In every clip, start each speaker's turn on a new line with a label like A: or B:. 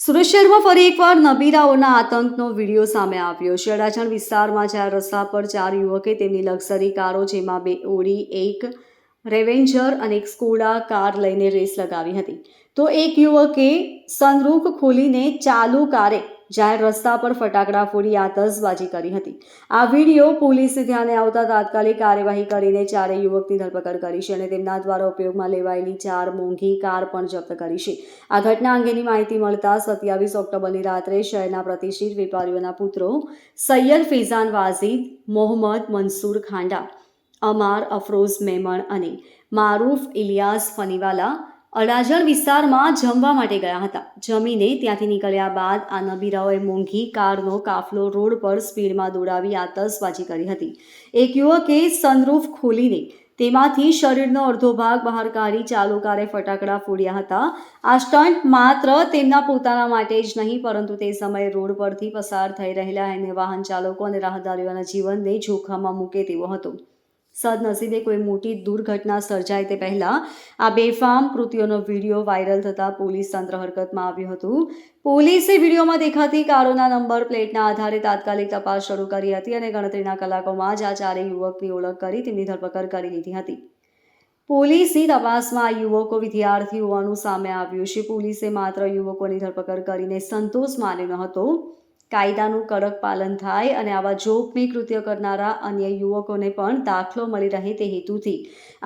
A: સુરત શહેરમાં ફરી એકવાર નબીરાઓના આતંકનો વિડીયો સામે આવ્યો છે। અડાજણ વિસ્તારમાં ચાર રસ્તા પર ચાર યુવકે તેમની લક્ઝરી કારો, જેમાં બે ઓડી, એક રેવેન્જર અને એક સ્કોડા કાર લઈને રેસ લગાવી હતી, તો એક યુવકે સનરૂફ ખોલીને ચાલુ કારે જાહેર રસ્તા પર ફટાકડા ફોડી આતશબાજી કરી હતી। આ વિડીયો પોલીસે ધ્યાને આવતા તાત્કાલિક કાર્યવાહી કરીને ચારેય યુવકની ધરપકડ કરી છે અને તેમના દ્વારા ઉપયોગમાં લેવાયેલી ચાર મોંઘી કાર પણ જપ્ત કરી છે। આ ઘટના અંગેની માહિતી મળતા 27 ઓક્ટોબરની રાત્રે શહેરના પ્રતિષ્ઠિત વેપારીઓના પુત્રો સૈયદ ફૈઝાન વાઝીદ, મોહમ્મદ મંસૂર ખાંડા, અમાર અફરોઝ મેમણ અને મારૂફ ઇલિયાસ ફનીવાલા અડાજણ વિસ્તારમાં જમવા માટે ગયા હતા। જમીને ત્યાંથી નીકળ્યા બાદ આ નબીરાઓએ મોંઘી કારનો કાફલો રોડ પર સ્પીડમાં દોડાવી આતશબાજી કરી હતી। એક યુવકે સનરૂફ ખોલીને તેમાંથી શરીરનો અડધો ભાગ બહાર કાઢી ચાલુ કારે ફટાકડા ફોડ્યા હતા। આ સ્ટન્ટ માત્ર તેમના પોતાના માટે જ નહીં, પરંતુ તે સમયે રોડ પરથી પસાર થઈ રહેલા અન્ય વાહન ચાલકો અને રાહદારીઓના જીવનને જોખમમાં મૂકે તેવો હતો। સદનસીબે કોઈ મોટી દુર્ઘટના સર્જાય તે પહેલા આ બેફામ કૃત્યોનો વિડીયો વાયરલ થતાં પોલીસ તંત્ર હરકતમાં આવ્યું હતું। પોલીસે વિડીયોમાં દેખાતી કારોના નંબર પ્લેટના આધારે તાત્કાલિક તપાસ શરૂ કરી હતી અને ગણતરીના કલાકોમાં જ આ ચારેય યુવકની ઓળખ કરી તેમની ધરપકડ કરી લીધી હતી। પોલીસની તપાસમાં આ યુવકો વિદ્યાર્થી હોવાનું સામે આવ્યું છે। પોલીસે માત્ર યુવકોની ધરપકડ કરીને સંતોષ માન્યો ન હતો। કાયદાનું કડક પાલન થાય અને આવા જોખમી કૃત્ય કરનારા અન્ય યુવકોને પણ દાખલો મળી રહે તે હેતુથી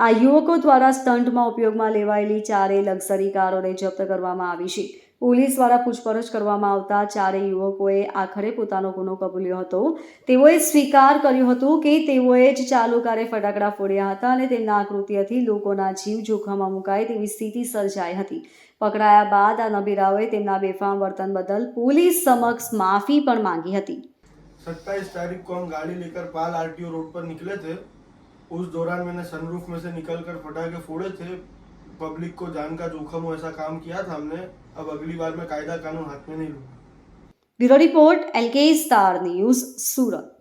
A: આ યુવકો દ્વારા સ્ટન્ટમાં ઉપયોગમાં લેવાયેલી ચારેય લક્ઝરી કારોને જપ્ત કરવામાં આવી છે। પોલીસ દ્વારા પૂછપરછ કરવામાં આવતા ચારેય યુવકોએ આખરે પોતાનો ગુનો કબૂલ્યો હતો। તેઓએ સ્વીકાર કર્યું હતું કે તેઓએ જ ચાલુ કારે ફટાકડા ફોડ્યા હતા અને તેમના આ કૃત્યથી લોકોના જીવ જોખમમાં મુકાય તેવી સ્થિતિ સર્જાઈ હતી। પકડાયા બાદ આ નબીરાઓએ તેમના બેફામ વર્તન બદલ પોલીસ समक्ष माफी પણ માંગી હતી।
B: 27 तारीख को हम गाड़ी लेकर पाल आरटीओ रोड पर निकले थे। उस दौरान मैंने सनरूफ में से निकलकर पटाखे फोड़े थे। पब्लिक को जान का जोखम हो ऐसा काम किया था हमने। अब अगली बार मैं कायदा कानून हाथ में नहीं लूंगा।
A: Bureau report LK star news, सूरत।